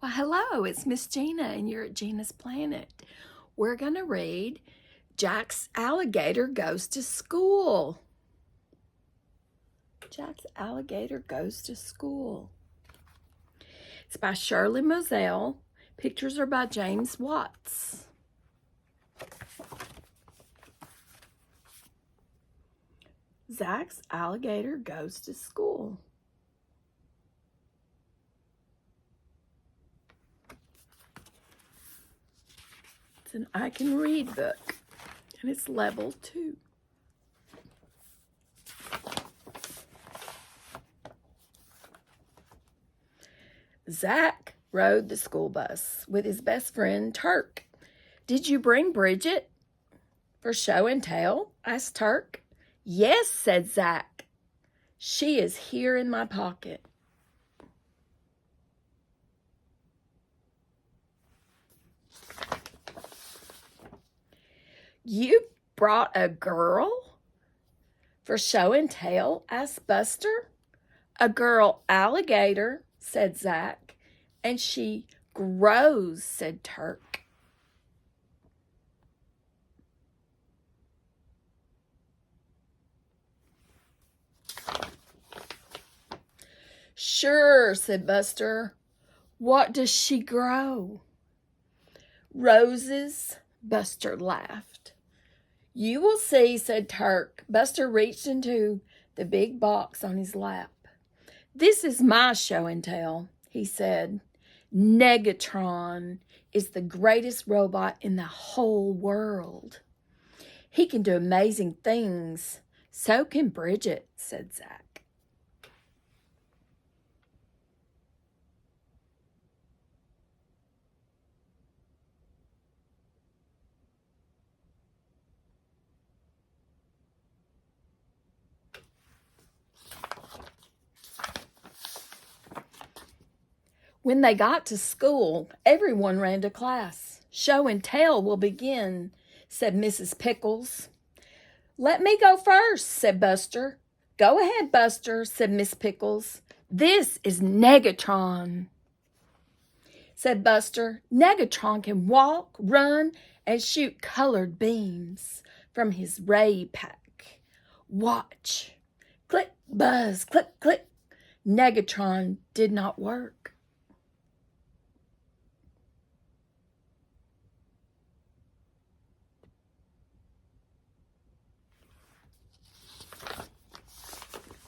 Well, hello, it's Miss Gina, and you're at Gina's Planet. We're going to read Jack's Alligator Goes to School. Jack's Alligator Goes to School. It's by Shirley Mozelle. Pictures are by James Watts. Jack's Alligator Goes to School. It's an I Can Read book, and it's level 2. Zach rode the school bus with his best friend, Turk. "Did you bring Bridget for show and tell?" asked Turk. "Yes," said Zach. "She is here in my pocket." "You brought a girl for show and tell?" asked Buster. "A girl alligator," said Zach. "And she grows," said Turk. "Sure," said Buster. "What does she grow?" "Roses," Buster laughed. "You will see," said Turk. Buster reached into the big box on his lap. "This is my show and tell," he said. "Negatron is the greatest robot in the whole world. He can do amazing things. So can Bridget," said Zach. When they got to school, everyone ran to class. "Show and tell will begin," said Mrs. Pickles. "Let me go first," said Buster. "Go ahead, Buster," said Miss Pickles. "This is Negatron," said Buster. "Negatron can walk, run, and shoot colored beams from his ray pack. Watch." Click, buzz, click, click. Negatron did not work.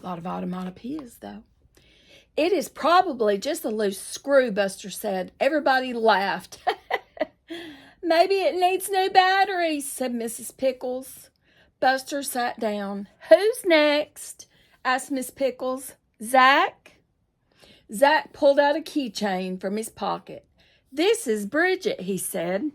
A lot of onomatopoeias, though. "It is probably just a loose screw," Buster said. Everybody laughed. "Maybe it needs new batteries," said Mrs. Pickles. Buster sat down. "Who's next?" asked Miss Pickles. "Zach?" Zach pulled out a keychain from his pocket. "This is Bridget," he said.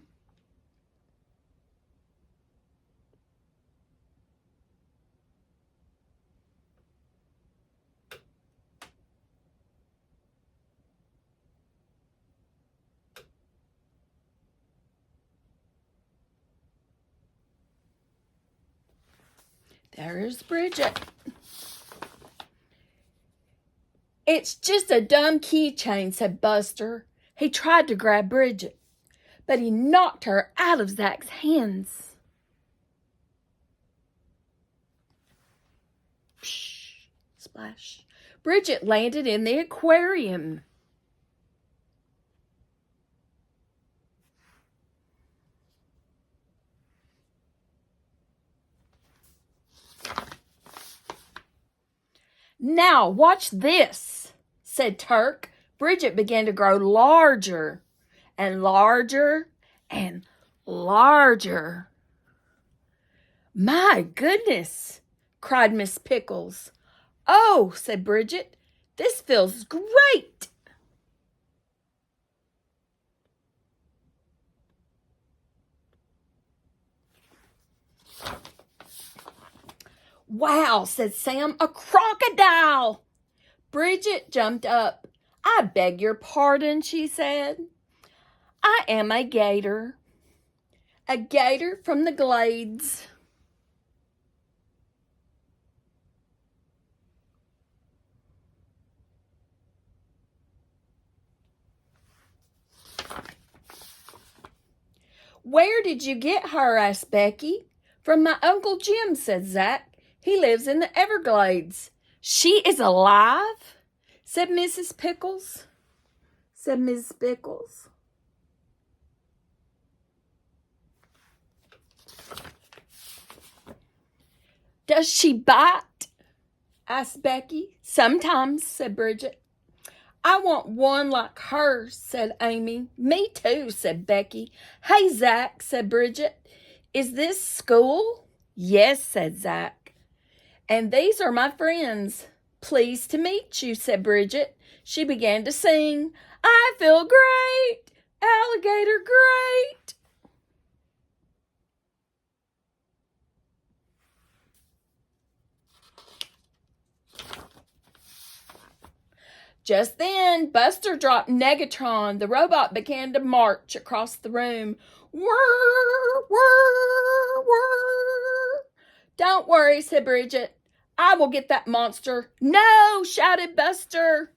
There's Bridget. "It's just a dumb keychain," said Buster. He tried to grab Bridget, but he knocked her out of Zach's hands. Psh, splash. Bridget landed in the aquarium. "Now watch this," said Turk. Bridget began to grow larger and larger and larger. "My goodness," cried Miss Pickles. "Oh," said Bridget, "this feels great." "Wow," said Sam, "a crocodile." Bridget jumped up. "I beg your pardon," she said. "I am a gator from the glades." Where did you get her? Asked Becky. From my Uncle Jim, said Zach. He lives in the Everglades. She is alive? Said Mrs. Pickles. Said Mrs. Pickles. Does she bite? Asked Becky. Sometimes, said Bridget. I want one like her, said Amy. Me too, said Becky. Hey, Zach, said Bridget. Is this school? Yes, said Zach. And these are my friends. Pleased to meet you, said Bridget. She began to sing. I feel great, alligator great. Just then, Buster dropped Negatron. The robot began to march across the room. Whir, whir, whir. Don't worry, said Bridget. I will get that monster. No, shouted Buster.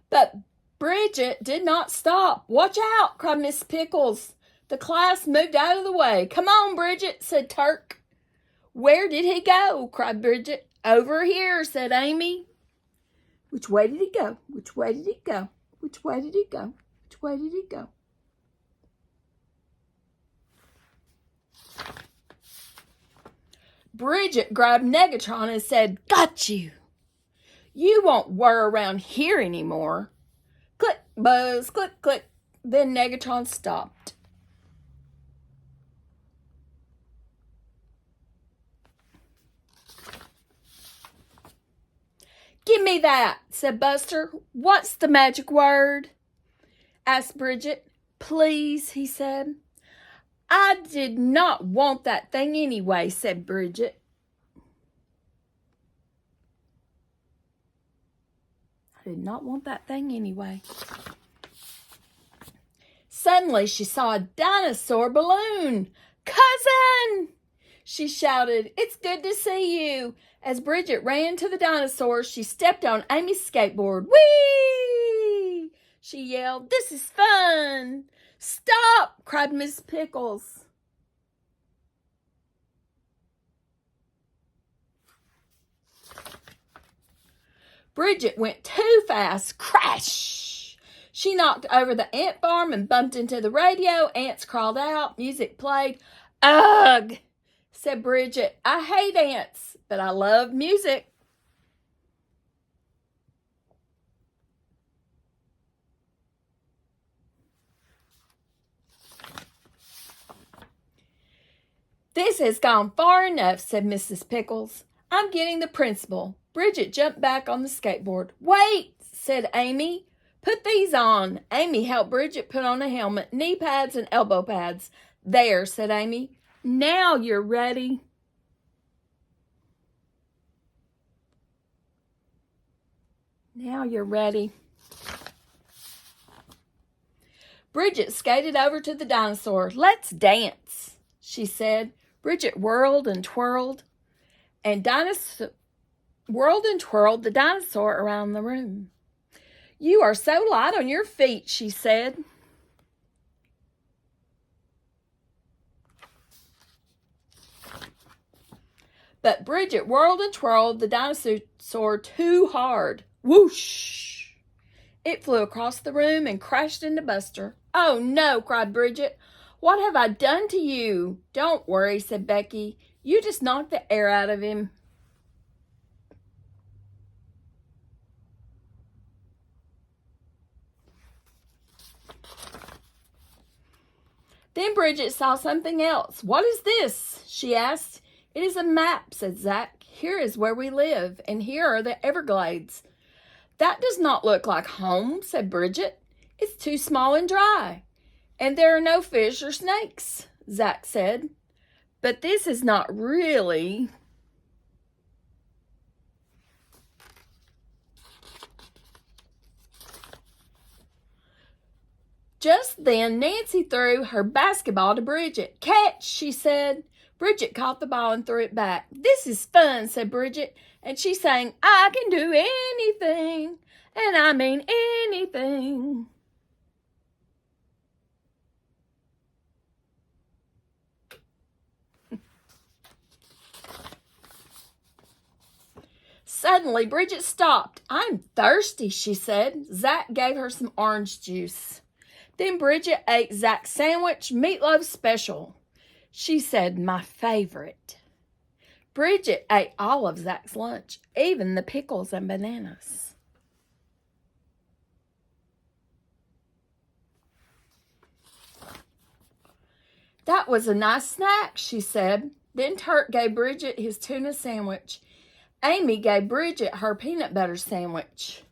But Bridget did not stop. Watch out, cried Miss Pickles. The class moved out of the way. Come on, Bridget, said Turk. Where did he go? Cried Bridget. Over here, said Amy. Which way did he go? Which way did he go? Which way did he go? Which way did he go? Bridget grabbed Negatron and said, Got you. You won't whir around here anymore. Click, buzz, click, click. Then Negatron stopped. Give me that, said Buster. What's the magic word? Asked Bridget. Please, he said. I did not want that thing anyway, said Bridget. I did not want that thing anyway. Suddenly she saw a dinosaur balloon. Cousin! She shouted, It's good to see you. As Bridget ran to the dinosaur, she stepped on Amy's skateboard. Whee! She yelled, This is fun. Stop, cried Miss Pickles. Bridget went too fast. Crash! She knocked over the ant farm and bumped into the radio. Ants crawled out. Music played. Ugh, said Bridget. I hate ants, but I love music. This has gone far enough, said Mrs. Pickles. I'm getting the principal. Bridget jumped back on the skateboard. Wait, said Amy. Put these on. Amy helped Bridget put on a helmet, knee pads, and elbow pads. There, said Amy. Now you're ready. Now you're ready. Bridget skated over to the dinosaur. Let's dance, she said. Bridget whirled and twirled the dinosaur around the room. You are so light on your feet, she said. But Bridget whirled and twirled the dinosaur too hard. Whoosh! It flew across the room and crashed into Buster. Oh no, cried Bridget. What have I done to you? Don't worry, said Becky. You just knocked the air out of him. Then Bridget saw something else. What is this? She asked. It is a map, said Zach. Here is where we live, and here are the Everglades. That does not look like home, said Bridget. It's too small and dry. And there are no fish or snakes, Zach said. But this is not really. Just then Nancy threw her basketball to Bridget. Catch, she said. Bridget caught the ball and threw it back. "This is fun," said Bridget, and she sang, "I can do anything, and I mean anything." Suddenly, Bridget stopped. "I'm thirsty," she said. Zach gave her some orange juice. Then Bridget ate Zach's sandwich, meatloaf special. She said, "My favorite." Bridget ate all of Zach's lunch, even the pickles and bananas. "That was a nice snack," she said. Then Turk gave Bridget his tuna sandwich. Amy gave Bridget her peanut butter sandwich.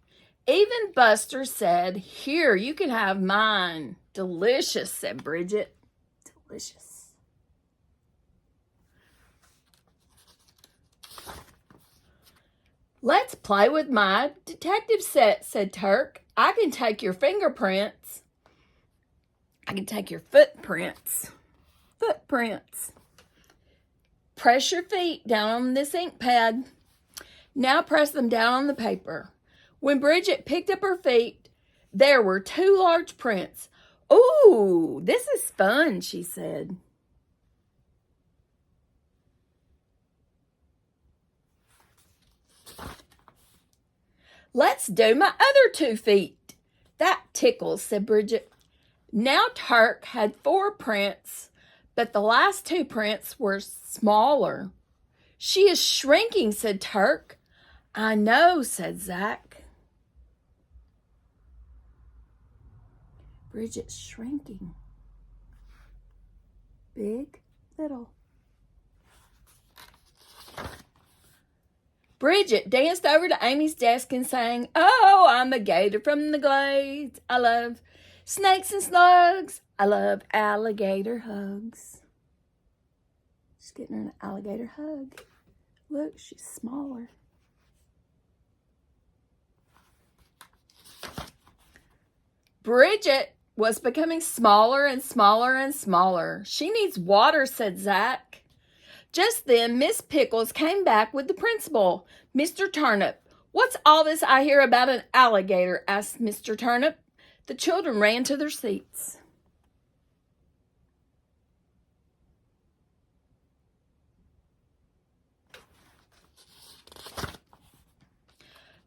Even Buster said, "Here, you can have mine." "Delicious," said Bridget. "Delicious." "Let's play with my detective set," said Turk. "I can take your fingerprints. I can take your footprints. Press your feet down on this ink pad. Now press them down on the paper." When Bridget picked up her feet, there were 2 large prints. "Ooh, this is fun," she said. "Let's do my other 2 feet." "That tickles," said Bridget. Now Turk had 4 prints, but the last 2 prints were smaller. "She is shrinking," said Turk. "I know," said Zach. Bridget's shrinking. Big, little. Bridget danced over to Amy's desk and sang, "Oh, I'm a gator from the glades. I love snakes and slugs. I love alligator hugs." She's getting her an alligator hug. Look, she's smaller. Bridget was becoming smaller and smaller and smaller. "She needs water," said Zach. Just then, Miss Pickles came back with the principal. "Mr. Turnip, what's all this I hear about an alligator?" asked Mr. Turnip. The children ran to their seats.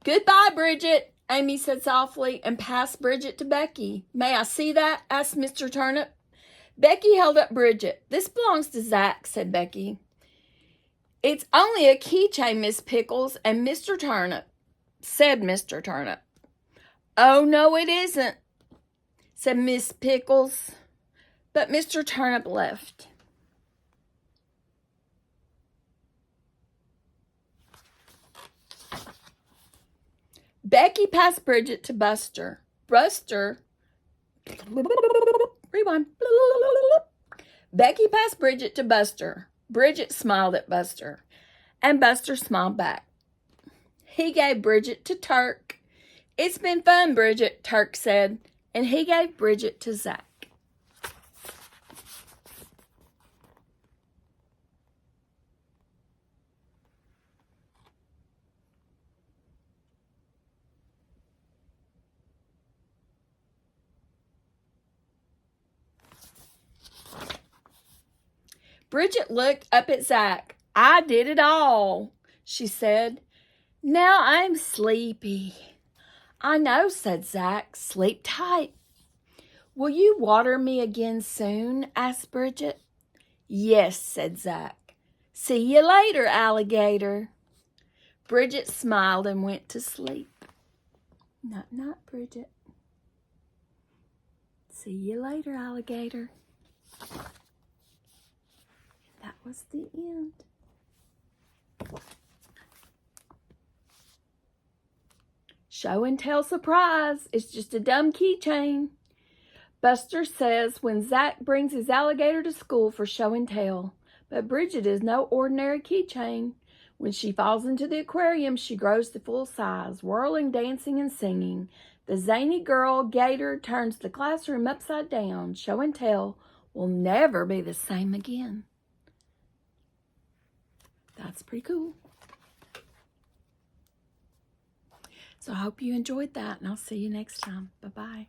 "Goodbye, Bridget," Amy said softly, and passed Bridget to Becky. "May I see that?" asked Mr. Turnip. Becky held up Bridget. "This belongs to Zach," said Becky. "It's only a keychain, Miss Pickles and Mr. Turnip," said Mr. Turnip. "Oh, no, it isn't," said Miss Pickles. But Mr. Turnip left. Becky passed Bridget to Buster. Rewind. Becky passed Bridget to Buster. Bridget smiled at Buster, and Buster smiled back. He gave Bridget to Turk. "It's been fun, Bridget," Turk said, and he gave Bridget to Zach. Bridget looked up at Zach. "I did it all," she said. "Now I'm sleepy." "I know," said Zach. "Sleep tight." "Will you water me again soon?" asked Bridget. "Yes," said Zach. "See you later, alligator." Bridget smiled and went to sleep. Night-night, Bridget. See you later, alligator. That was the end. Show and tell surprise. It's just a dumb keychain. Buster says when Zach brings his alligator to school for show and tell. But Bridget is no ordinary keychain. When she falls into the aquarium, she grows to full size, whirling, dancing, and singing. The zany girl gator turns the classroom upside down. Show and tell will never be the same again. That's pretty cool. So I hope you enjoyed that, and I'll see you next time. Bye-bye.